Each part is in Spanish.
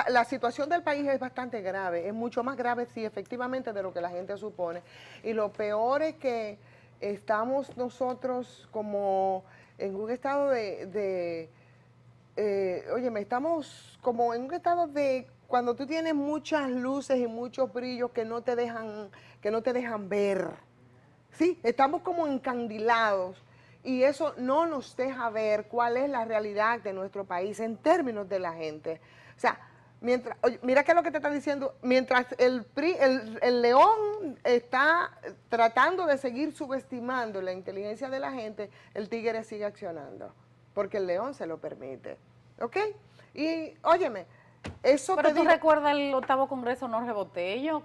la situación del país es bastante grave, es mucho más grave, sí, efectivamente, de lo que la gente supone. Y lo peor es que estamos nosotros como en un estado óyeme, estamos como en un estado de cuando tú tienes muchas luces y muchos brillos que no te dejan ver. Sí, estamos como encandilados y eso no nos deja ver cuál es la realidad de nuestro país en términos de la gente. O sea, oye, mira qué es lo que te está diciendo, mientras el león está tratando de seguir subestimando la inteligencia de la gente, el tigre sigue accionando, porque el león se lo permite, ¿ok? Y óyeme, eso Pero te tú digo, recuerdas el octavo Congreso Jorge Botello,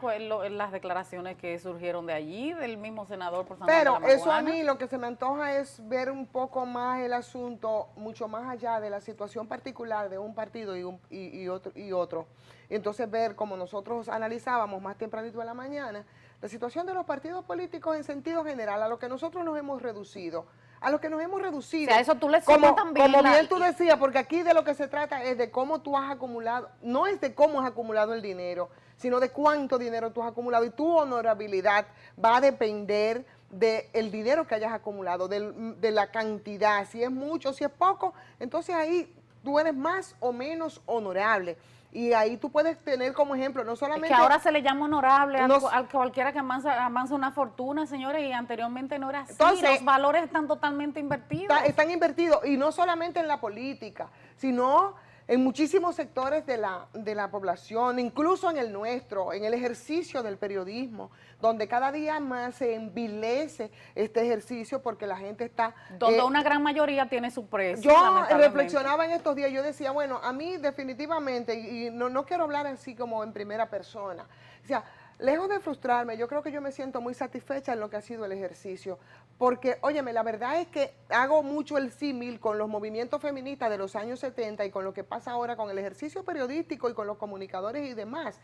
las declaraciones que surgieron de allí, del mismo senador por San Juan de pero la eso a Maguana. mí lo que se me antoja es ver un poco más el asunto, mucho más allá de la situación particular de un partido y otro. Y entonces ver, como nosotros analizábamos más tempranito en la mañana, la situación de los partidos políticos en sentido general, a lo que nosotros nos hemos reducido. A lo que nos hemos reducido. O sea, eso tú le sumas también como bien tú decías, porque aquí de lo que se trata es de cómo tú has acumulado, no es de cómo has acumulado el dinero, sino de cuánto dinero tú has acumulado y tu honorabilidad va a depender del dinero que hayas acumulado, de la cantidad, si es mucho, si es poco, entonces ahí tú eres más o menos honorable. Y ahí tú puedes tener como ejemplo, no solamente... Es que ahora se le llama honorable a cualquiera que amansa una fortuna, señores, y anteriormente no era así. Entonces, los valores están totalmente invertidos. Están invertidos, y no solamente en la política, sino en muchísimos sectores de la población, incluso en el nuestro, en el ejercicio del periodismo, donde cada día más se envilece este ejercicio porque la gente está... Donde una gran mayoría tiene su precio. Yo reflexionaba en estos días, yo decía, bueno, a mí definitivamente, y no quiero hablar así como en primera persona, o sea, lejos de frustrarme, yo creo que yo me siento muy satisfecha en lo que ha sido el ejercicio, porque, óyeme, la verdad es que hago mucho el símil con los movimientos feministas de los años 70 y con lo que pasa ahora con el ejercicio periodístico y con los comunicadores y demás,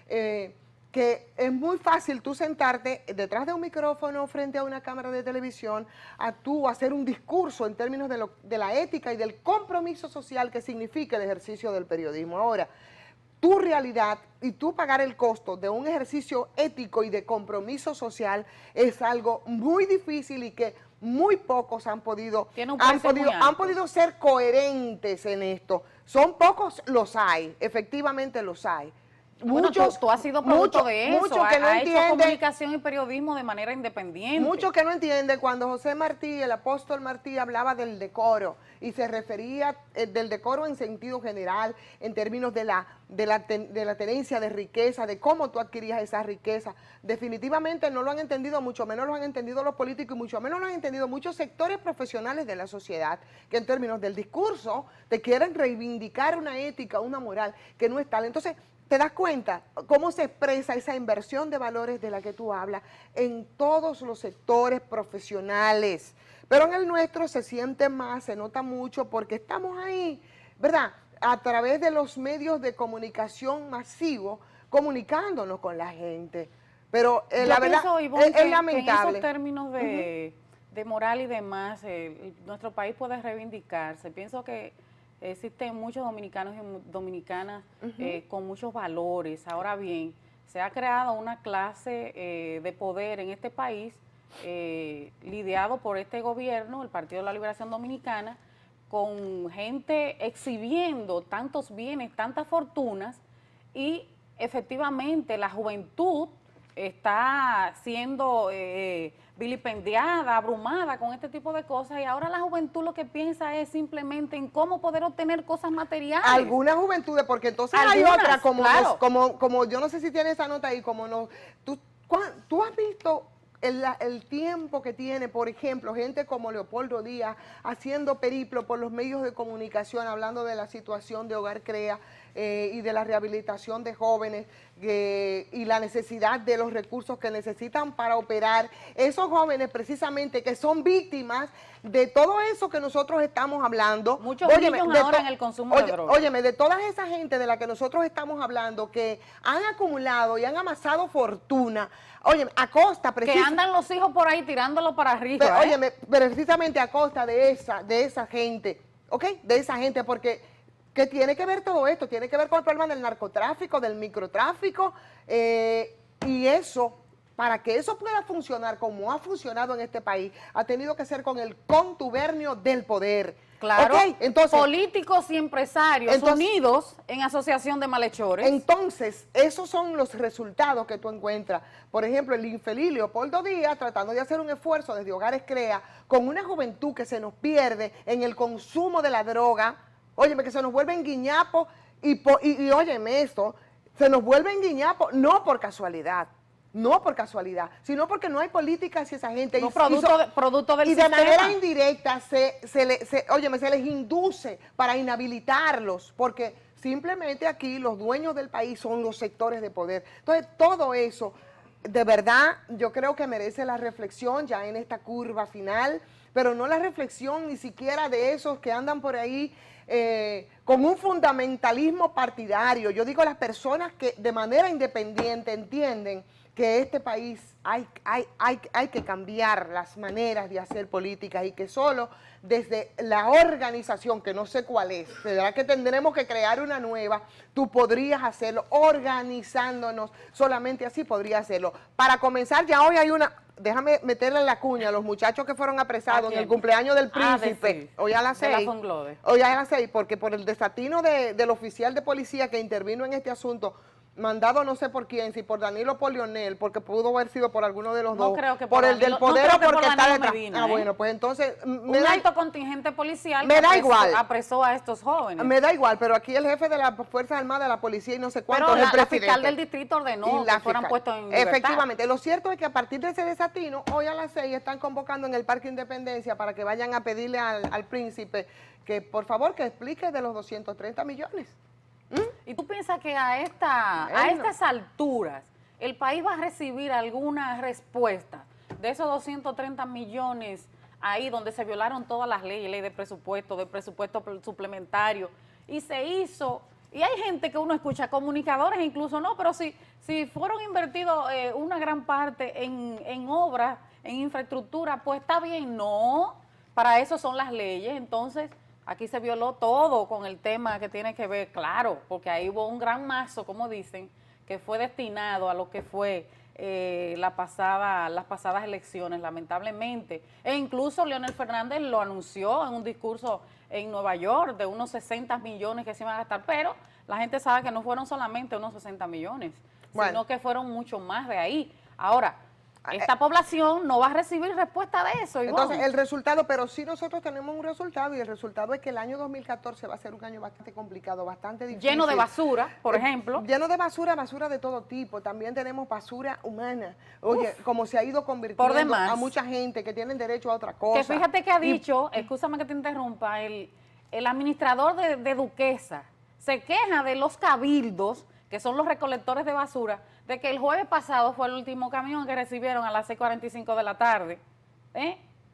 que es muy fácil tú sentarte detrás de un micrófono frente a una cámara de televisión a tú hacer un discurso en términos de la ética y del compromiso social que significa el ejercicio del periodismo. Ahora, tu realidad y tú pagar el costo de un ejercicio ético y de compromiso social es algo muy difícil y que muy pocos han podido ser coherentes en esto. Son pocos, los hay, efectivamente los hay. Muchos, tú has sido producto de eso, muchos que no ha hecho entienden, comunicación y periodismo de manera independiente. Muchos que no entienden cuando José Martí, el apóstol Martí, hablaba del decoro y se refería del decoro en sentido general, en términos de la tenencia de riqueza, de cómo tú adquirías esa riqueza. Definitivamente no lo han entendido, mucho menos lo han entendido los políticos y mucho menos lo han entendido muchos sectores profesionales de la sociedad, que en términos del discurso te quieren reivindicar una ética, una moral que no es tal. Entonces, ¿te das cuenta cómo se expresa esa inversión de valores de la que tú hablas en todos los sectores profesionales? Pero en el nuestro se siente más, se nota mucho porque estamos ahí, ¿verdad? A través de los medios de comunicación masivos, comunicándonos con la gente. Pero la verdad es lamentable. Que en esos términos de moral y demás, nuestro país puede reivindicarse. Pienso que existen muchos dominicanos y dominicanas con muchos valores. Ahora bien, se ha creado una clase de poder en este país, lidiado por este gobierno, el Partido de la Liberación Dominicana, con gente exhibiendo tantos bienes, tantas fortunas, y efectivamente la juventud está siendo vilipendiada, abrumada con este tipo de cosas, y ahora la juventud lo que piensa es simplemente en cómo poder obtener cosas materiales. Algunas juventudes, porque entonces hay otra, como yo no sé si tienes esa nota ahí, como no, tú has visto el tiempo que tiene, por ejemplo, gente como Leopoldo Díaz haciendo periplo por los medios de comunicación, hablando de la situación de Hogar Crea y de la rehabilitación de jóvenes y la necesidad de los recursos que necesitan para operar. Esos jóvenes precisamente que son víctimas de todo eso que nosotros estamos hablando. Muchos niños ahora en el consumo de drogas. Óyeme, de toda esa gente de la que nosotros estamos hablando, que han acumulado y han amasado fortuna, óyeme, a costa que andan los hijos por ahí tirándolo para arriba. Pero, óyeme, precisamente a costa de esa gente, ¿ok? De esa gente, porque que tiene que ver todo esto, tiene que ver con el problema del narcotráfico, del microtráfico, y eso, para que eso pueda funcionar como ha funcionado en este país, ha tenido que ser con el contubernio del poder. Claro, ¿Ok? Entonces, políticos y empresarios unidos en asociación de malhechores. Entonces, esos son los resultados que tú encuentras. Por ejemplo, el infeliz Leopoldo Díaz tratando de hacer un esfuerzo desde Hogares Crea con una juventud que se nos pierde en el consumo de la droga, óyeme, que se nos vuelven guiñapos y óyeme esto, se nos vuelven guiñapos no por casualidad, no por casualidad, sino porque no hay política hacia esa gente. No, producto del y de sistema. manera indirecta se les induce para inhabilitarlos, porque simplemente aquí los dueños del país son los sectores de poder. Entonces, todo eso, de verdad, yo creo que merece la reflexión ya en esta curva final, pero no la reflexión ni siquiera de esos que andan por ahí con un fundamentalismo partidario. Yo digo las personas que de manera independiente entienden que este país hay que cambiar las maneras de hacer política y que solo desde la organización, que no sé cuál es, ¿verdad? Que tendremos que crear una nueva, tú podrías hacerlo organizándonos, solamente así podría hacerlo. Para comenzar, ya hoy hay una, déjame meterle la cuña a los muchachos que fueron apresados en el cumpleaños del príncipe, hoy a las 6, hoy a las 6, porque por el desatino del oficial de policía que intervino en este asunto, mandado no sé por quién, si por Danilo o por Leonel, porque pudo haber sido por alguno de los dos. Creo que por el Danilo, del poder no o porque por está detrás. Medina, bueno, pues entonces un alto contingente policial me da igual. apresó a estos jóvenes. Me da igual, pero aquí el jefe de las Fuerzas Armadas, de la policía y no sé cuánto, pero es el la presidente. fiscal del distrito ordenó que fueran puestos en libertad. Efectivamente, lo cierto es que a partir de ese desatino, hoy a las 6 están convocando en el Parque Independencia para que vayan a pedirle al príncipe que por favor que explique de los 230 millones. ¿Y tú piensas que a estas alturas el país va a recibir alguna respuesta de esos 230 millones ahí donde se violaron todas las leyes, ley de presupuesto suplementario, y se hizo, y hay gente que uno escucha, comunicadores incluso, no, pero si fueron invertidos una gran parte en obras, en infraestructura, pues está bien, no, para eso son las leyes, entonces aquí se violó todo con el tema que tiene que ver, claro, porque ahí hubo un gran mazo, como dicen, que fue destinado a lo que fue las pasadas elecciones, lamentablemente. E incluso Leonel Fernández lo anunció en un discurso en Nueva York de unos 60 millones que se iban a gastar, pero la gente sabe que no fueron solamente unos 60 millones, sino que fueron mucho más de ahí. Ahora, esta población no va a recibir respuesta de eso. Ivonne. Entonces, el resultado, pero sí nosotros tenemos un resultado, y el resultado es que el año 2014 va a ser un año bastante complicado, bastante difícil. Lleno de basura, por ejemplo. Lleno de basura, basura de todo tipo. También tenemos basura humana. Oye, como se ha ido convirtiendo a mucha gente que tienen derecho a otra cosa. Que fíjate que ha dicho, escúchame que te interrumpa, el administrador de Duquesa se queja de los cabildos, que son los recolectores de basura, de que el jueves pasado fue el último camión que recibieron a las 6:45 de la tarde,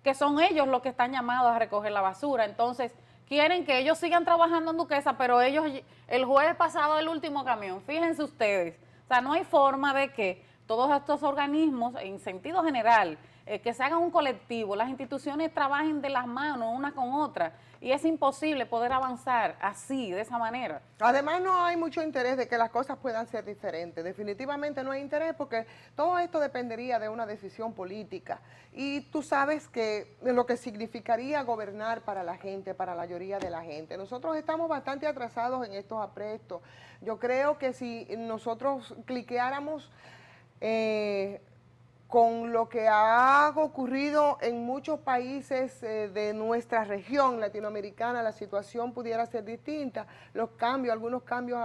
que son ellos los que están llamados a recoger la basura. Entonces, quieren que ellos sigan trabajando en Duquesa, pero ellos, el jueves pasado el último camión, fíjense ustedes. O sea, no hay forma de que todos estos organismos, en sentido general, que se hagan un colectivo, las instituciones trabajen de las manos una con otra, y es imposible poder avanzar así, de esa manera. Además, no hay mucho interés de que las cosas puedan ser diferentes. Definitivamente no hay interés porque todo esto dependería de una decisión política. Y tú sabes que lo que significaría gobernar para la gente, para la mayoría de la gente. Nosotros estamos bastante atrasados en estos aprestos. Yo creo que si nosotros cliqueáramos con lo que ha ocurrido en muchos países de nuestra región latinoamericana, la situación pudiera ser distinta. Algunos cambios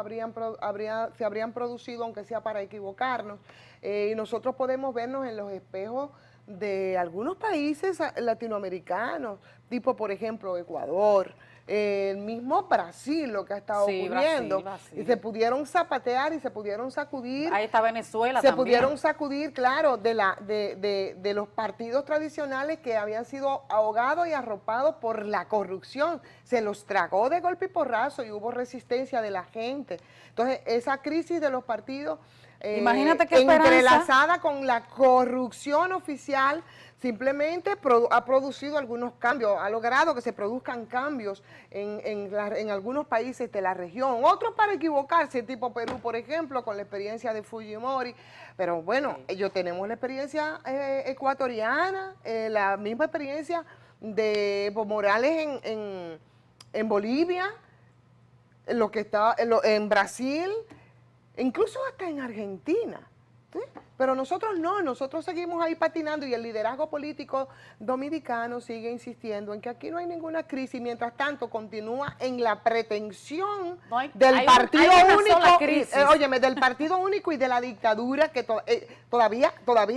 se habrían producido, aunque sea para equivocarnos, y nosotros podemos vernos en los espejos de algunos países latinoamericanos, tipo por ejemplo Ecuador, el mismo Brasil, lo que ha estado ocurriendo, Brasil. Y se pudieron zapatear y se pudieron sacudir. Ahí está Venezuela también. Se pudieron sacudir, claro, de los partidos tradicionales que habían sido ahogados y arropados por la corrupción. Se los tragó de golpe y porrazo y hubo resistencia de la gente. Entonces, esa crisis de los partidos Imagínate qué esperanza. Entrelazada con la corrupción oficial, simplemente ha producido algunos cambios, ha logrado que se produzcan cambios en algunos países de la región, otros para equivocarse, tipo Perú, por ejemplo, con la experiencia de Fujimori, pero bueno, ellos tenemos la experiencia ecuatoriana, la misma experiencia de Evo Morales en Bolivia, lo que está en Brasil, incluso hasta en Argentina. ¿Sí? Pero nosotros no, nosotros seguimos ahí patinando y el liderazgo político dominicano sigue insistiendo en que aquí no hay ninguna crisis, mientras tanto continúa en la pretensión del partido único, óyeme, del partido único y de la dictadura que todavía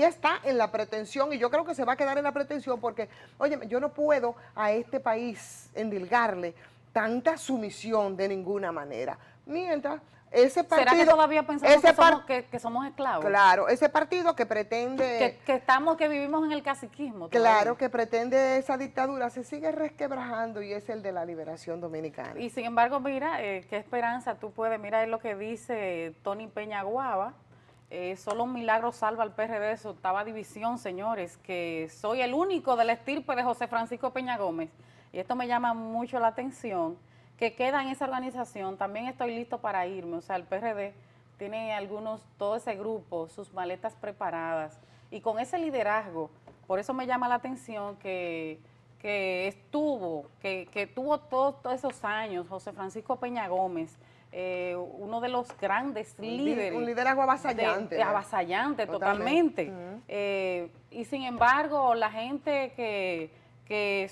está en la pretensión, y yo creo que se va a quedar en la pretensión porque, óyeme, yo no puedo a este país endilgarle tanta sumisión de ninguna manera, mientras ese partido, ¿será que todavía pensamos que somos esclavos? Claro, ese partido que pretende... Que vivimos en el caciquismo. Claro, que pretende esa dictadura, se sigue resquebrajando y es el de la liberación dominicana. Y sin embargo, mira, qué esperanza tú puedes, mira es lo que dice Tony Peñaguaba, solo un milagro salva al PRD de su octava división, señores, que soy el único de la estirpe de José Francisco Peña Gómez, y esto me llama mucho la atención, que queda en esa organización, también estoy listo para irme, o sea, el PRD tiene todo ese grupo, sus maletas preparadas, y con ese liderazgo, por eso me llama la atención que tuvo todos esos años José Francisco Peña Gómez, uno de los grandes líderes. Un liderazgo avasallante. Avasallante, totalmente. Y sin embargo, la gente que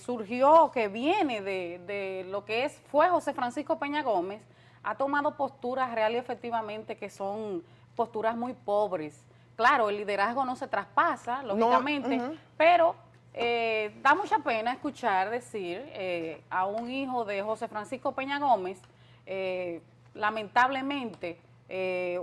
surgió, que viene de lo que fue José Francisco Peña Gómez, ha tomado posturas real y efectivamente que son posturas muy pobres. Claro, el liderazgo no se traspasa, lógicamente, pero da mucha pena escuchar decir a un hijo de José Francisco Peña Gómez, lamentablemente,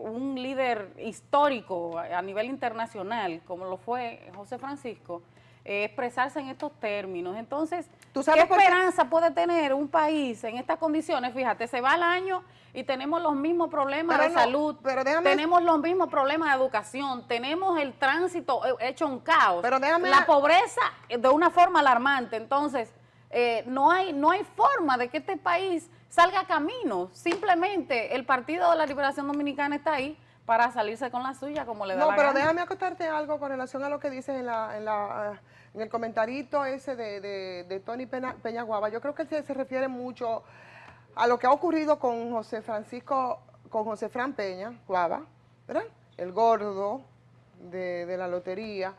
un líder histórico a nivel internacional, como lo fue José Francisco, expresarse en estos términos. Entonces, ¿qué esperanza puede tener un país en estas condiciones? Fíjate, se va el año y tenemos los mismos problemas de salud, tenemos los mismos problemas de educación, tenemos el tránsito hecho un caos, la pobreza de una forma alarmante. Entonces, no hay forma de que este país salga a camino. Simplemente el Partido de la Liberación Dominicana está ahí para salirse con la suya como le da la gana. No, pero déjame acotarte algo con relación a lo que dices en el comentarito ese de Tony Peñaguaba. Yo creo que se refiere mucho a lo que ha ocurrido con José Fran Peña Guava, ¿verdad? El gordo de la lotería.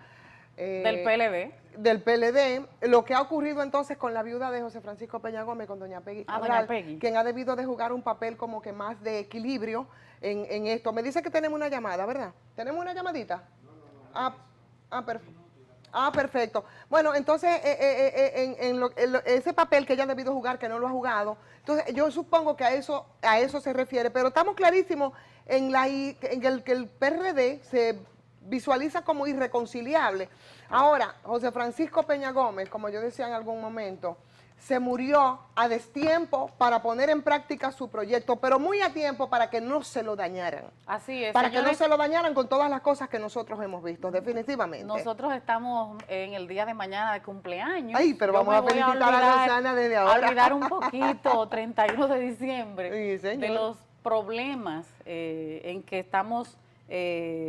Del PLD. Del PLD, lo que ha ocurrido entonces con la viuda de José Francisco Peña Gómez, con doña Peggy Cabral, quien ha debido de jugar un papel como que más de equilibrio en esto. Me dice que tenemos una llamada, ¿verdad? ¿Tenemos una llamadita? Perfecto. Bueno, entonces, ese papel que ella ha debido jugar, que no lo ha jugado, entonces yo supongo que a eso se refiere, pero estamos clarísimos en que el PRD se visualiza como irreconciliable. Ahora, José Francisco Peña Gómez, como yo decía en algún momento, se murió a destiempo para poner en práctica su proyecto, pero muy a tiempo para que no se lo dañaran. Así es. Para que no se lo dañaran con todas las cosas que nosotros hemos visto, definitivamente. Nosotros estamos en el día de mañana de cumpleaños. Ay, pero vamos a felicitar a Rosana desde ahora. A olvidar un poquito, 31 de diciembre, sí, de los problemas en que estamos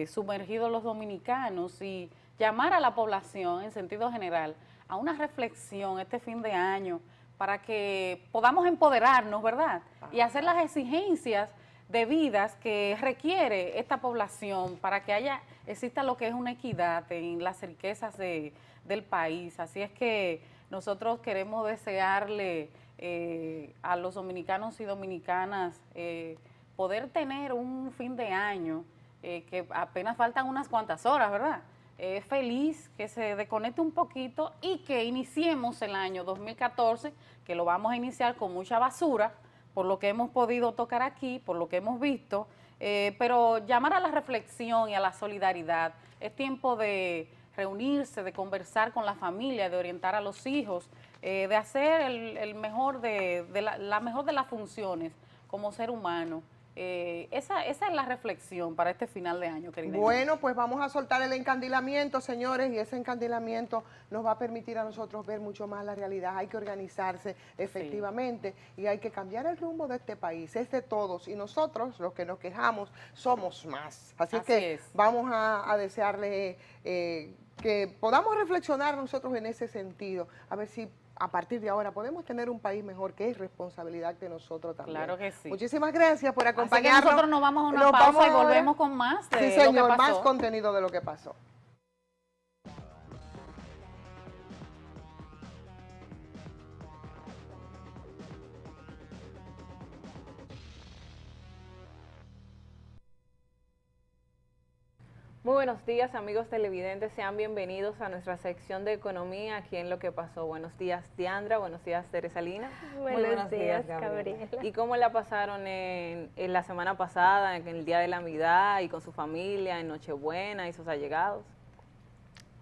sumergidos los dominicanos y llamar a la población en sentido general a una reflexión este fin de año para que podamos empoderarnos, ¿verdad? Y hacer las exigencias debidas que requiere esta población para que exista lo que es una equidad en las riquezas del país. Así es que nosotros queremos desearle a los dominicanos y dominicanas poder tener un fin de año que apenas faltan unas cuantas horas, ¿verdad? Feliz, que se desconecte un poquito y que iniciemos el año 2014, que lo vamos a iniciar con mucha basura, por lo que hemos podido tocar aquí, por lo que hemos visto, pero llamar a la reflexión y a la solidaridad. Es tiempo de reunirse, de conversar con la familia, de orientar a los hijos, de hacer la mejor de las funciones como ser humano. Esa es la reflexión para este final de año, querida. Bueno, pues vamos a soltar el encandilamiento, señores, y ese encandilamiento nos va a permitir a nosotros ver mucho más la realidad. Hay que organizarse efectivamente y hay que cambiar el rumbo de este país. Es de todos y nosotros, los que nos quejamos, somos más. Así que es. vamos a desearle que podamos reflexionar nosotros en ese sentido, a ver si a partir de ahora podemos tener un país mejor, que es responsabilidad de nosotros también. Claro que sí. Muchísimas gracias por acompañarnos. Así que nosotros nos vamos a una pausa y volvemos con más de sí, lo señor, que pasó. más contenido de lo que pasó. Muy buenos días, amigos televidentes, sean bienvenidos a nuestra sección de economía aquí en Lo que pasó. Buenos días, Diandra, buenos días, Teresalina. Buenos días, Gabriela. ¿Y cómo la pasaron en la semana pasada, en el Día de la Navidad y con su familia, en Nochebuena y sus allegados?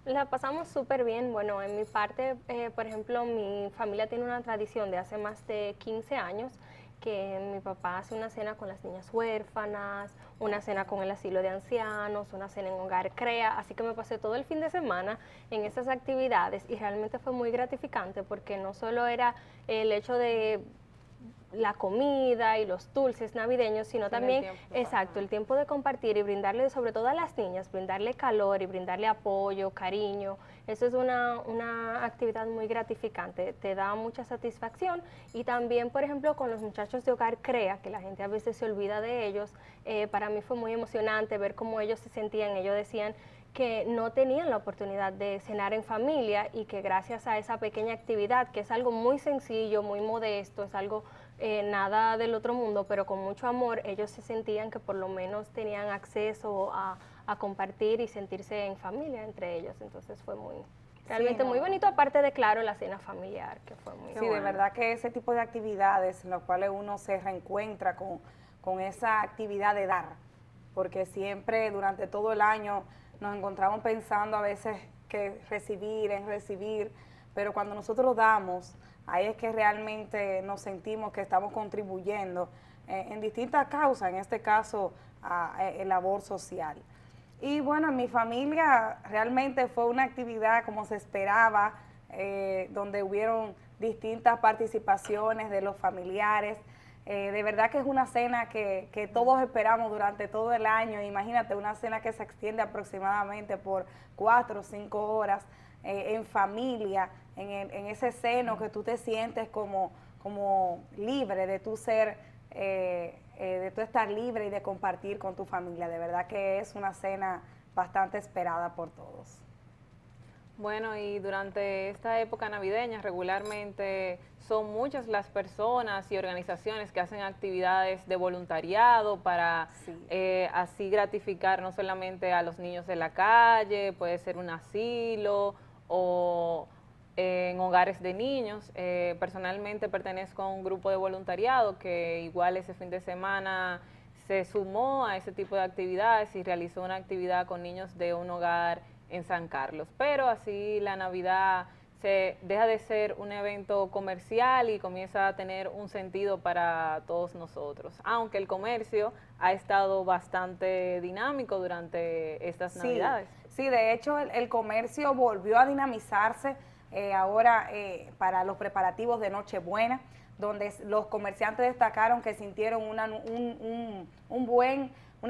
La pasamos súper bien. Bueno, en mi parte, por ejemplo, mi familia tiene una tradición de hace más de 15 años que mi papá hace una cena con las niñas huérfanas, una cena con el asilo de ancianos, una cena en Hogar CREA, así que me pasé todo el fin de semana en esas actividades y realmente fue muy gratificante porque no solo era el hecho de la comida y los dulces navideños, sino también, exacto, el tiempo de compartir y brindarle, sobre todo a las niñas, brindarle calor y brindarle apoyo, cariño. Eso es una actividad muy gratificante, te da mucha satisfacción. Y también, por ejemplo, con los muchachos de Hogar CREA, que la gente a veces se olvida de ellos, para mí fue muy emocionante ver cómo ellos se sentían. Ellos decían que no tenían la oportunidad de cenar en familia y que gracias a esa pequeña actividad, que es algo muy sencillo, muy modesto, es algo nada del otro mundo, pero con mucho amor, ellos se sentían que por lo menos tenían acceso a compartir y sentirse en familia entre ellos. Entonces fue realmente muy bonito, aparte de, claro, la cena familiar, que fue muy de verdad que ese tipo de actividades en las cuales uno se reencuentra con esa actividad de dar, porque siempre durante todo el año nos encontramos pensando a veces que recibir, pero cuando nosotros damos, ahí es que realmente nos sentimos que estamos contribuyendo en distintas causas, en este caso el labor social. Y bueno, en mi familia realmente fue una actividad como se esperaba, donde hubieron distintas participaciones de los familiares. De verdad que es una cena que todos esperamos durante todo el año. Imagínate, una cena que se extiende aproximadamente por 4 o 5 horas en familia, en ese seno que tú te sientes como libre de tu ser, de tu estar libre y de compartir con tu familia. De verdad que es una cena bastante esperada por todos. Bueno, y durante esta época navideña regularmente son muchas las personas y organizaciones que hacen actividades de voluntariado para así gratificar no solamente a los niños de la calle, puede ser un asilo o en hogares de niños. Personalmente pertenezco a un grupo de voluntariado que igual ese fin de semana se sumó a ese tipo de actividades y realizó una actividad con niños de un hogar en San Carlos. Pero así la Navidad se deja de ser un evento comercial y comienza a tener un sentido para todos nosotros, aunque el comercio ha estado bastante dinámico durante estas Navidades. Sí, de hecho el comercio volvió a dinamizarse ahora para los preparativos de Nochebuena, donde los comerciantes destacaron que sintieron una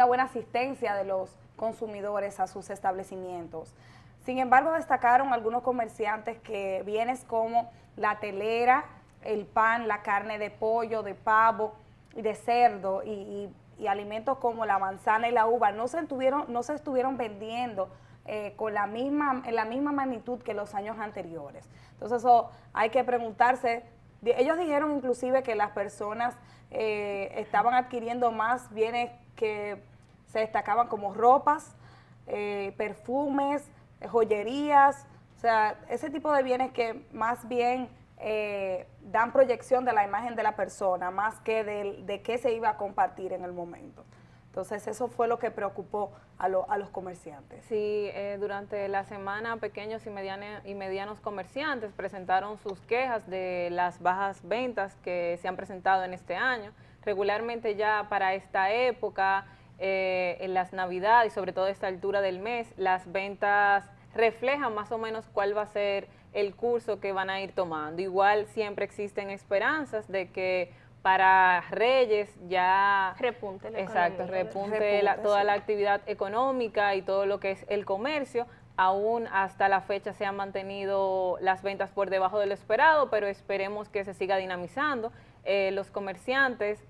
buena asistencia de los consumidores a sus establecimientos. Sin embargo, destacaron algunos comerciantes que bienes como la telera, el pan, la carne de pollo, de pavo y de cerdo y alimentos como la manzana y la uva no se estuvieron vendiendo en la misma magnitud que los años anteriores. Entonces eso hay que preguntarse. Ellos dijeron inclusive que las personas estaban adquiriendo más bienes que se destacaban como ropas, perfumes, joyerías, o sea, ese tipo de bienes que más bien dan proyección de la imagen de la persona, más que de qué se iba a compartir en el momento. Entonces eso fue lo que preocupó a los comerciantes. Sí, durante la semana pequeños y medianos comerciantes presentaron sus quejas de las bajas ventas que se han presentado en este año. regularmente ya para esta época, en las Navidades y sobre todo a esta altura del mes, las ventas reflejan más o menos cuál va a ser el curso que van a ir tomando. Igual siempre existen esperanzas de que para Reyes ya Repunte la exacto, economía. repunte toda la actividad económica y todo lo que es el comercio. Aún hasta la fecha se han mantenido las ventas por debajo de lo esperado, pero esperemos que se siga dinamizando. Los comerciantes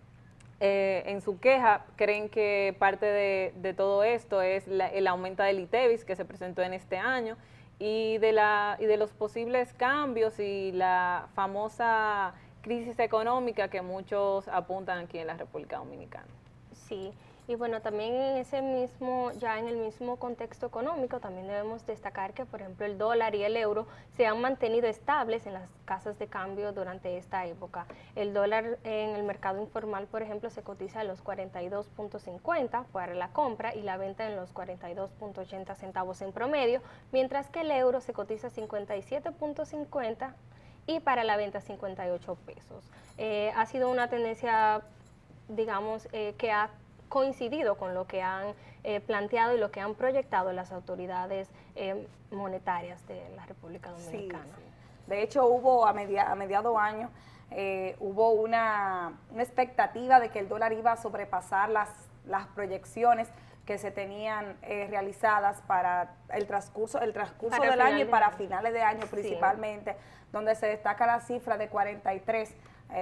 en su queja creen que parte de todo esto es el aumento del ITEVIS que se presentó en este año y de los posibles cambios y la famosa crisis económica que muchos apuntan aquí en la República Dominicana. Sí, y bueno, también en ese mismo, ya en el mismo contexto económico, también debemos destacar que, por ejemplo, el dólar y el euro se han mantenido estables en las casas de cambio durante esta época. El dólar en el mercado informal, por ejemplo, se cotiza en los 42.50 para la compra y la venta en los 42.80 centavos en promedio, mientras que el euro se cotiza 57.50 y para la venta 58 pesos. Ha sido una tendencia, digamos, que ha coincidido con lo que han planteado y lo que han proyectado las autoridades monetarias de la República Dominicana. Sí, sí. De hecho, hubo a mediado año, hubo una expectativa de que el dólar iba a sobrepasar las proyecciones que se tenían realizadas para el transcurso Para del año y para de finales de año Sí. principalmente, donde se destaca la cifra de 43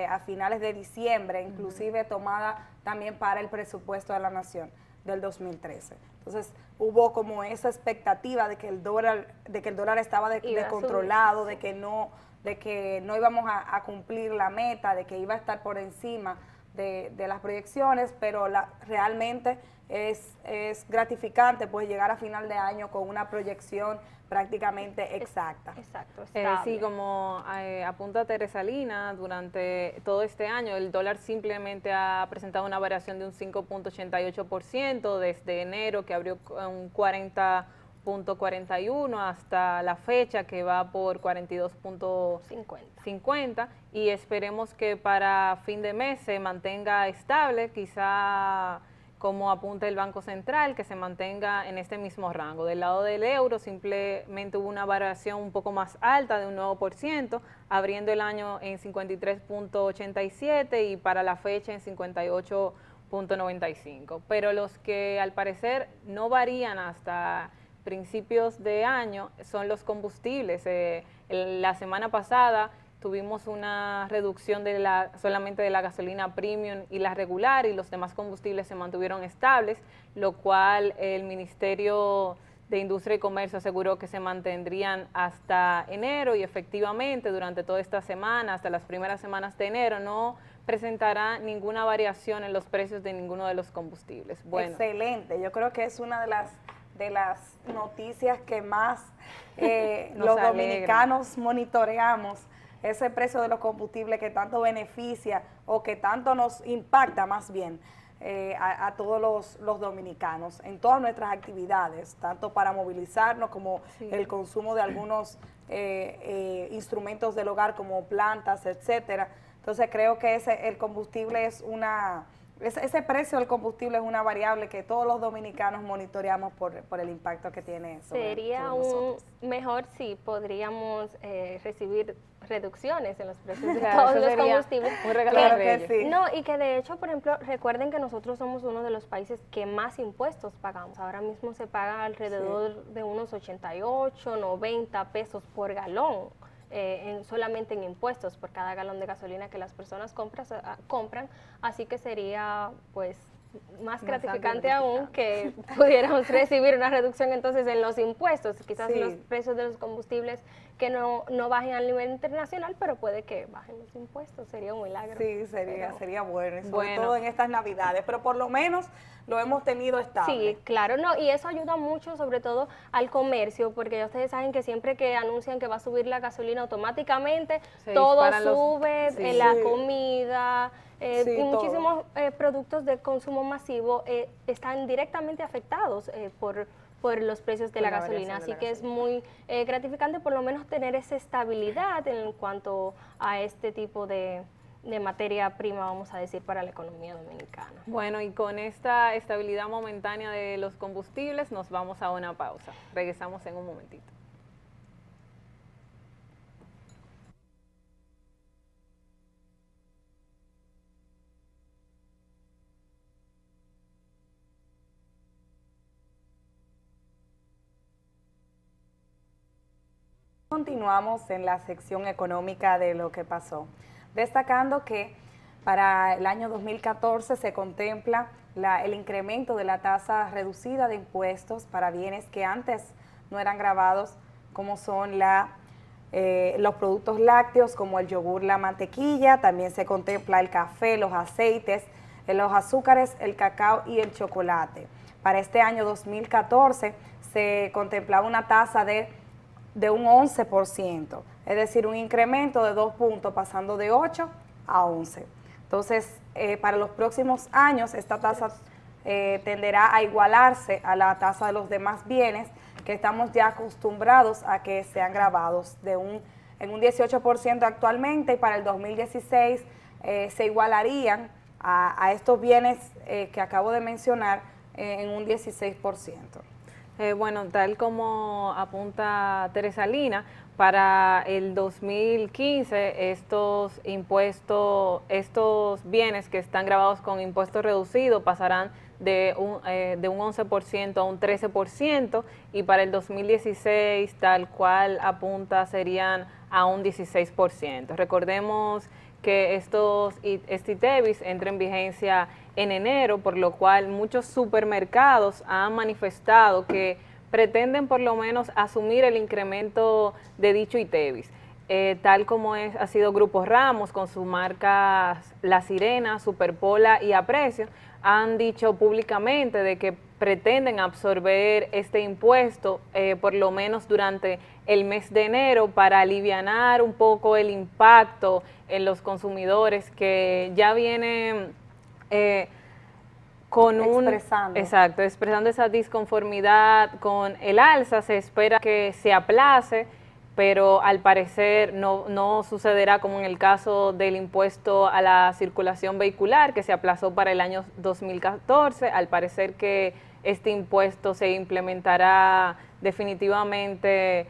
a finales de diciembre, inclusive tomada también para el presupuesto de la Nación del 2013. Entonces hubo como esa expectativa de que el dólar estaba Iba a descontrolado, subir, de que no íbamos a cumplir la meta, de que iba a estar por encima de las proyecciones, pero realmente es gratificante pues llegar a final de año con una proyección prácticamente exacta. Exacto, Sí, estable. como apunta Teresa Lina, durante todo este año el dólar simplemente ha presentado una variación de un 5.88% desde enero, que abrió un 40.41 hasta la fecha que va por 42.50 y esperemos que para fin de mes se mantenga estable, quizá como apunta el Banco Central, que se mantenga en este mismo rango. Del lado del euro simplemente hubo una variación un poco más alta de un 9%, abriendo el año en 53.87 y para la fecha en 58.95. Pero los que al parecer no varían hasta principios de año son los combustibles. La semana pasada tuvimos una reducción solamente de la gasolina premium y la regular y los demás combustibles se mantuvieron estables, lo cual el Ministerio de Industria y Comercio aseguró que se mantendrían hasta enero y efectivamente durante toda esta semana, hasta las primeras semanas de enero, no presentará ninguna variación en los precios de ninguno de los combustibles. Bueno. Excelente, yo creo que es una de las noticias que más Nos los dominicanos monitoreamos, ese precio de los combustibles que tanto beneficia o que tanto nos impacta más bien a todos los dominicanos en todas nuestras actividades, tanto para movilizarnos como el consumo de algunos instrumentos del hogar como plantas, etcétera. Entonces creo que el combustible ese precio del combustible es una variable que todos los dominicanos monitoreamos por el impacto que tiene Sería sobre nosotros. mejor si podríamos recibir reducciones en los precios de Claro, todos eso los sería combustibles. un regalo Claro de que Reyes. sí. No, y que de hecho, por ejemplo, recuerden que nosotros somos uno de los países que más impuestos pagamos. Ahora mismo se paga alrededor de unos 88, 90 pesos por galón. Solamente en impuestos por cada galón de gasolina que las personas compran, así que sería pues más gratificante aún que pudiéramos recibir una reducción entonces en los impuestos, quizás Sí. los precios de los combustibles que no bajen a nivel internacional, pero puede que bajen los impuestos, sería un milagro. Sí, sería bueno, y sobre Bueno. todo en estas Navidades, pero por lo menos lo hemos tenido estable. Sí, claro, no, y eso ayuda mucho, sobre todo al comercio, porque ya ustedes saben que siempre que anuncian que va a subir la gasolina, automáticamente Se todo disparan sube, sí. la Sí. comida, Sí, y todo. muchísimos productos de consumo masivo están directamente afectados por los precios de Por la la variación gasolina, de así la que es muy gratificante por lo menos tener esa estabilidad en cuanto a este tipo de de materia prima, vamos a decir, para la economía dominicana. Bueno, y con esta estabilidad momentánea de los combustibles nos vamos a una pausa. Regresamos en un momentito. Continuamos en la sección económica de lo que pasó, destacando que para el año 2014 se contempla el incremento de la tasa reducida de impuestos para bienes que antes no eran gravados, como son los productos lácteos, como el yogur, la mantequilla. También se contempla el café, los aceites, los azúcares, el cacao y el chocolate. Para este año 2014 se contemplaba una tasa de un 11%, es decir, un incremento de 2 puntos, pasando de 8 a 11. Entonces, para los próximos años, esta tasa tenderá a igualarse a la tasa de los demás bienes que estamos ya acostumbrados a que sean gravados en un 18% actualmente, y para el 2016 se igualarían a estos bienes que acabo de mencionar en un 16%. Bueno, tal como apunta Teresa Lina, para el 2015 estos bienes que están grabados con impuesto reducido pasarán de un 11% a un 13%, y para el 2016, tal cual apunta, serían a un 16%. Recordemos que este ITEVIS entra en vigencia en enero, por lo cual muchos supermercados han manifestado que pretenden por lo menos asumir el incremento de dicho ITEVIS. Tal como ha sido Grupo Ramos con sus marcas La Sirena, Superpola y Aprecio, han dicho públicamente de que pretenden absorber este impuesto por lo menos durante el mes de enero, para alivianar un poco el impacto en los consumidores que ya vienen expresando esa disconformidad con el alza. Se espera que se aplace, pero al parecer no sucederá como en el caso del impuesto a la circulación vehicular, que se aplazó para el año 2014. Al parecer que este impuesto se implementará definitivamente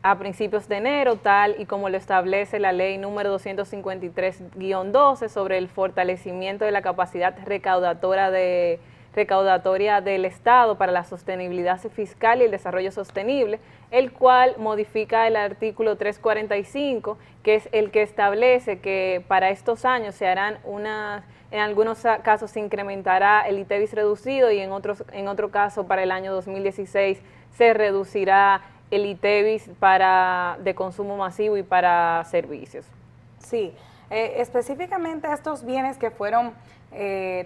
a principios de enero, tal y como lo establece la ley número 253-12 sobre el fortalecimiento de la capacidad recaudatoria del Estado para la sostenibilidad fiscal y el desarrollo sostenible, el cual modifica el artículo 345, que es el que establece que para estos años se harán en algunos casos se incrementará el ITEVIS reducido, y en otro caso para el año 2016 se reducirá el ITEVIS de consumo masivo y para servicios. Sí, específicamente estos bienes que fueron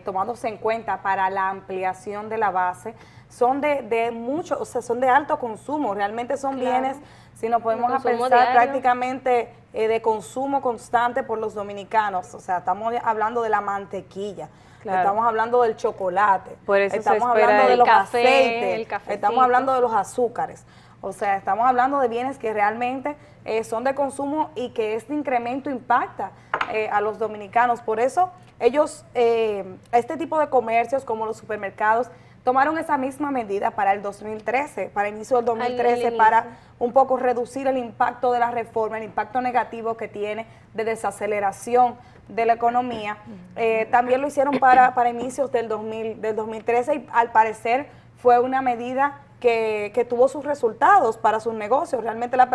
tomados en cuenta para la ampliación de la base son de mucho, o sea, son de alto consumo. Realmente son bienes, si nos podemos pensar, diario, prácticamente de consumo constante por los dominicanos. O sea, estamos hablando de la mantequilla, estamos hablando del chocolate, por eso estamos hablando de los aceites, estamos hablando de los azúcares. O sea, estamos hablando de bienes que realmente son de consumo y que este incremento impacta a los dominicanos. Por eso ellos, este tipo de comercios como los supermercados, tomaron esa misma medida para el 2013, para inicio del 2013, para un poco reducir el impacto de la reforma, el impacto negativo que tiene de desaceleración de la economía. También lo hicieron para inicios del 2013, y al parecer fue una medida que tuvo sus resultados para sus negocios. Realmente los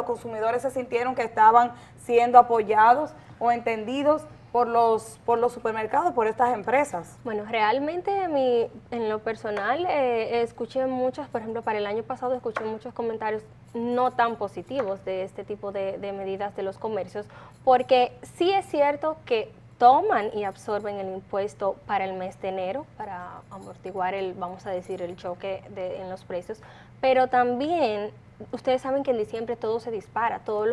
consumidores se sintieron que estaban siendo apoyados o entendidos por los supermercados, por estas empresas. Bueno, realmente en lo personal escuché muchos, por ejemplo, para el año pasado escuché muchos comentarios no tan positivos de este tipo de medidas de los comercios, porque sí es cierto que toman y absorben el impuesto para el mes de enero, para amortiguar vamos a decir, el choque en los precios, pero también ustedes saben que en diciembre todo se dispara, todo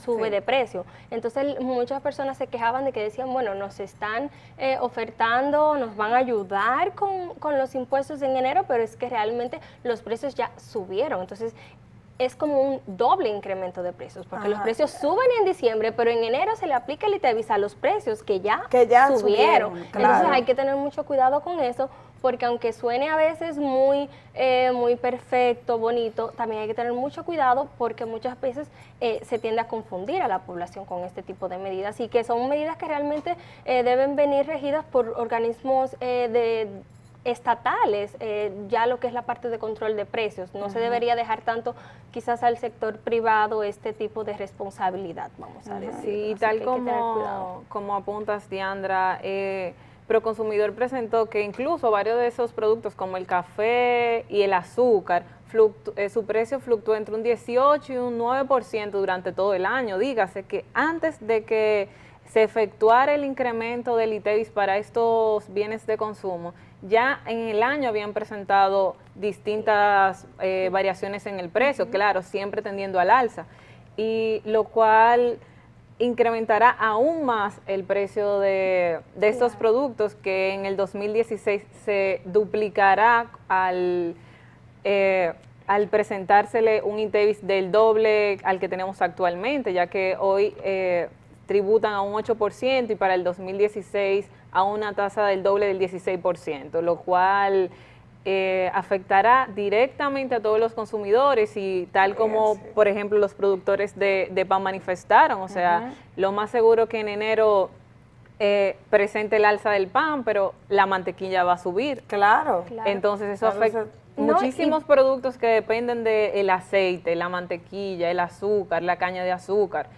sube de precio. Entonces muchas personas se quejaban de que decían, bueno, nos están ofertando, nos van a ayudar con los impuestos en enero, pero es que realmente los precios ya subieron. Entonces es como un doble incremento de precios, porque los precios suben en diciembre, pero en enero se le aplica el ITEVIS a los precios que ya subieron. Claro. Entonces hay que tener mucho cuidado con eso, porque aunque suene a veces muy perfecto, bonito, también hay que tener mucho cuidado porque muchas veces se tiende a confundir a la población con este tipo de medidas y que son medidas que realmente deben venir regidas por organismos estatales, ya lo que es la parte de control de precios. No se debería dejar tanto quizás al sector privado este tipo de responsabilidad, vamos a decir. Sí, Así tal que hay que tener cuidado. como apuntas, Diandra, Proconsumidor presentó que incluso varios de esos productos como el café y el azúcar, su precio fluctúa entre un 18 y un 9% durante todo el año. Dígase que antes de que se efectuara el incremento del ITEVIS para estos bienes de consumo, ya en el año habían presentado distintas variaciones en el precio, claro, siempre tendiendo al alza, y lo cual incrementará aún más el precio de estos productos, que en el 2016 se duplicará al presentársele un ITEVIS del doble al que tenemos actualmente, ya que hoy tributan a un 8% y para el 2016 a una tasa del doble del 16%, lo cual afectará directamente a todos los consumidores y tal como, por ejemplo, los productores de pan manifestaron, o sea, lo más seguro que en enero presente el alza del pan, pero la mantequilla va a subir. Claro. Entonces eso afecta muchísimos productos que dependen del aceite, la mantequilla, el azúcar, la caña de azúcar.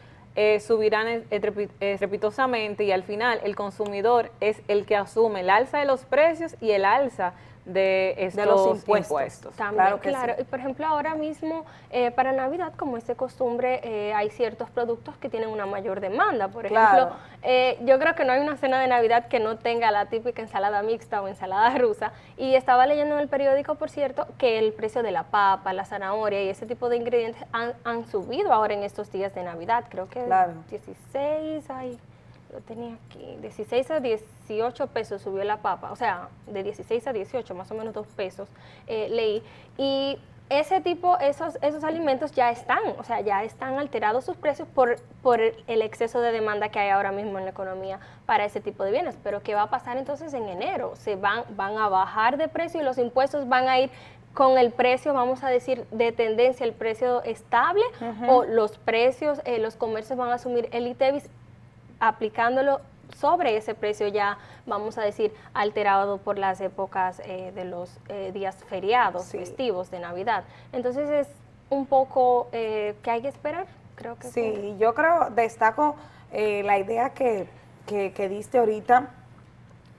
Subirán estrepitosamente y al final el consumidor es el que asume el alza de los precios y el alza de estos los impuestos. También, Claro. Y por ejemplo, ahora mismo para Navidad, como es de costumbre, hay ciertos productos que tienen una mayor demanda. Por ejemplo, yo creo que no hay una cena de Navidad que no tenga la típica ensalada mixta o ensalada rusa. Y estaba leyendo en el periódico, por cierto, que el precio de la papa, la zanahoria y ese tipo de ingredientes han subido ahora en estos días de Navidad. Creo que 16, lo tenía aquí, 16 a 18 pesos subió la papa, o sea, de 16 a 18, más o menos 2 pesos, leí. Y esos alimentos ya están, o sea, ya están alterados sus precios por el exceso de demanda que hay ahora mismo en la economía para ese tipo de bienes. Pero ¿qué va a pasar entonces en enero? Van a bajar de precio y los impuestos van a ir con el precio, vamos a decir, de tendencia, el precio estable, o los precios, los comercios van a asumir el ITEVIS aplicándolo sobre ese precio ya, vamos a decir, alterado por las épocas de los días feriados, festivos de Navidad. Entonces es un poco que hay que esperar, creo que sí. Yo destaco la idea que diste ahorita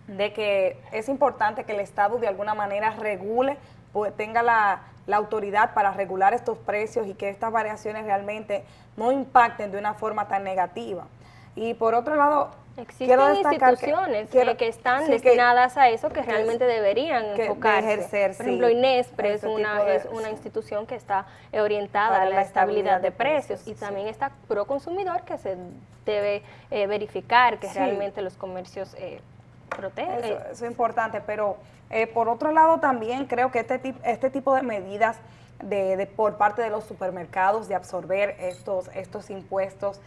de que es importante que el Estado de alguna manera regule, pues tenga la autoridad para regular estos precios y que estas variaciones realmente no impacten de una forma tan negativa. Y por otro lado, existen instituciones que están destinadas a eso, que realmente deberían enfocarse. Ejercer, por ejemplo, INESPRE es una institución que está orientada a la estabilidad de precios y también está Proconsumidor, que se debe verificar que realmente los comercios protegen. Eso es importante, pero por otro lado también creo que este tipo de medidas por parte de los supermercados de absorber estos impuestos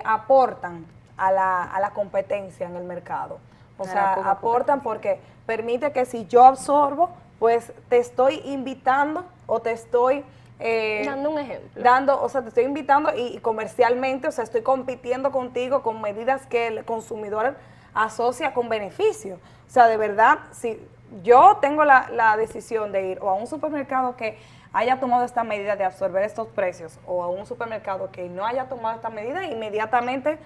aportan a la competencia en el mercado. O sea, aportan porque permite que si yo absorbo, pues te estoy invitando o te estoy dando un ejemplo. O sea, te estoy invitando y comercialmente, o sea, estoy compitiendo contigo con medidas que el consumidor asocia con beneficio. O sea, de verdad, si yo tengo la decisión de ir o a un supermercado que haya tomado esta medida de absorber estos precios o a un supermercado que no haya tomado esta medida, inmediatamente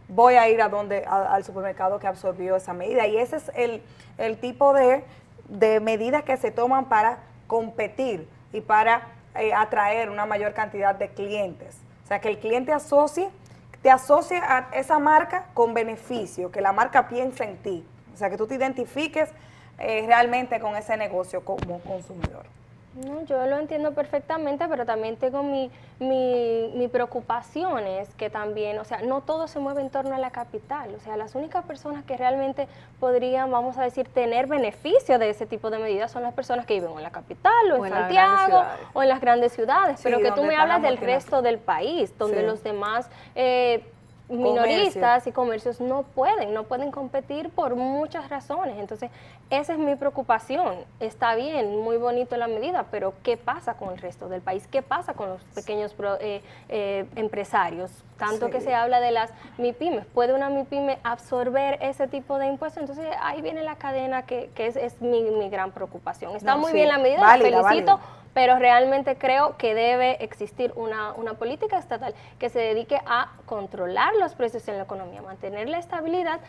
voy a ir al supermercado que absorbió esa medida. Y ese es el tipo de medidas que se toman para competir y para atraer una mayor cantidad de clientes. O sea, que el cliente te asocie a esa marca con beneficio, que la marca piense en ti. O sea, que tú te identifiques realmente con ese negocio como consumidor. No, yo lo entiendo perfectamente, pero también tengo mi preocupación es que también, o sea, no todo se mueve en torno a la capital. O sea, las únicas personas que realmente podrían, vamos a decir, tener beneficio de ese tipo de medidas son las personas que viven en la capital o en en las grandes Santiago ciudades. o en las grandes ciudades. Sí, Pero que tú donde me están las hablas del multinacionales. resto del país, donde Sí. los demás minoristas y comercios no pueden competir por muchas razones. Entonces, esa es mi preocupación. Está bien, muy bonito la medida, pero ¿qué pasa con el resto del país? ¿Qué pasa con los pequeños empresarios? Tanto que Sí. se habla de las MIPYMES. ¿Puede una MIPYME absorber ese tipo de impuestos? Entonces, ahí viene la cadena que es mi gran preocupación. Está No, muy sí, bien la medida, válida, la felicito, válida. pero realmente creo que debe existir una política estatal que se dedique a controlar los precios en la economía, mantener la estabilidad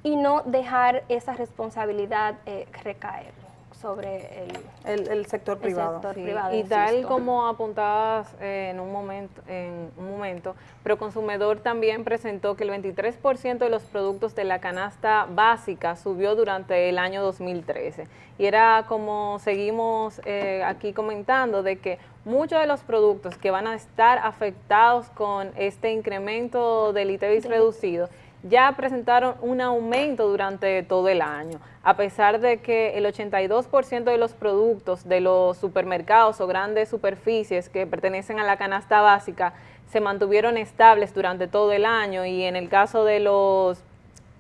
y no dejar esa responsabilidad recaer sobre El sector el privado. sector Sí, privado. y tal insisto. como apuntabas en un momento, Proconsumidor también presentó que el 23% de los productos de la canasta básica subió durante el año 2013. Y era como seguimos aquí comentando, de que muchos de los productos que van a estar afectados con este incremento del ITEVIS reducido ya presentaron un aumento durante todo el año, a pesar de que el 82% de los productos de los supermercados o grandes superficies que pertenecen a la canasta básica se mantuvieron estables durante todo el año, y en el caso de los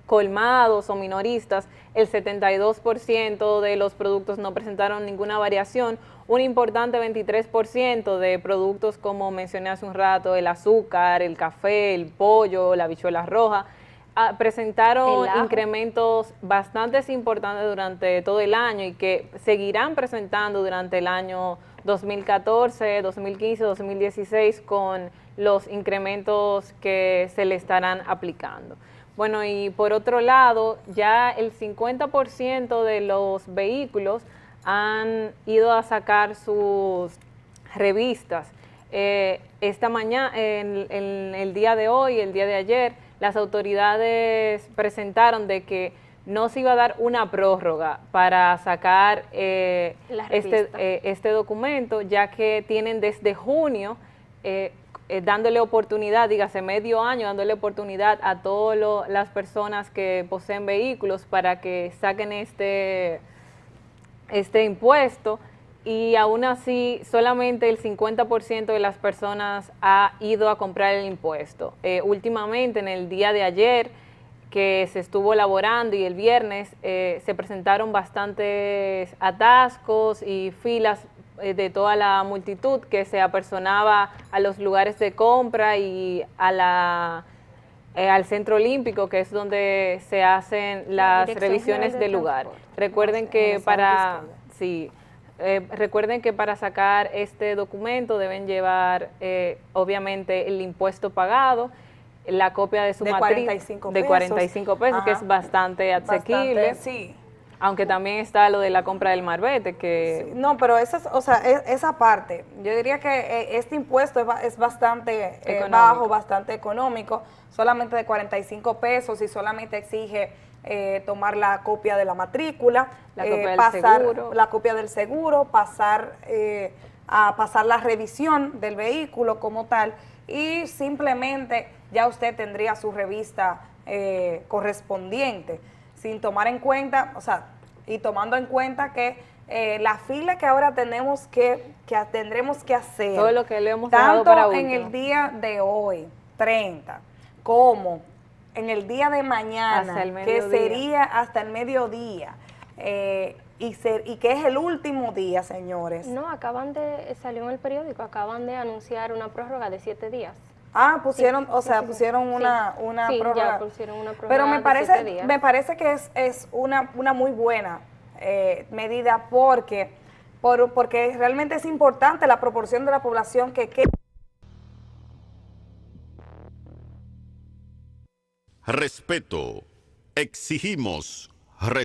colmados o minoristas, el 72% de los productos no presentaron ninguna variación. Un importante 23% de productos, como mencioné hace un rato, el azúcar, el café, el pollo, la habichuela roja, presentaron incrementos bastante importantes durante todo el año y que seguirán presentando durante el año 2014, 2015, 2016 con los incrementos que se le estarán aplicando. Bueno, y por otro lado, ya el 50% de los vehículos han ido a sacar sus revistas. Esta mañana, en el día de hoy, el día de ayer, las autoridades presentaron de que no se iba a dar una prórroga para sacar este documento, ya que tienen desde junio dándole oportunidad, dígase medio año, dándole oportunidad a todas las personas que poseen vehículos para que saquen este impuesto, y aún así solamente el 50% de las personas ha ido a comprar el impuesto. Últimamente, en el día de ayer, que se estuvo elaborando, y el viernes, se presentaron bastantes atascos y filas de toda la multitud que se apersonaba a los lugares de compra y a al Centro Olímpico, que es donde se hacen las revisiones del lugar. Recuerden que recuerden que para sacar este documento deben llevar obviamente el impuesto pagado, la copia de su matrícula de 45 pesos, que es bastante asequible. Sí. Aunque también está lo de la compra del marbete, que... Sí, no, pero esa parte, yo diría que este impuesto es bastante bajo, bastante económico, solamente de 45 pesos, y solamente exige tomar la copia de la matrícula, la copia del seguro, pasar la revisión del vehículo como tal, y simplemente ya usted tendría su revista correspondiente, sin tomar en cuenta, y tomando en cuenta que la fila que ahora tendremos que hacer, todo lo que le hemos dejado tanto para en el día de hoy, 30, como en el día de mañana, que sería hasta el mediodía, y que es el último día, señores. No, salió en el periódico, acaban de anunciar una prórroga de 7 días. Pusieron una prórroga. Ya pusieron una prórroga. Pero de 7 días. me parece que es una muy buena medida, porque realmente es importante la proporción de la población que Respeto. Exigimos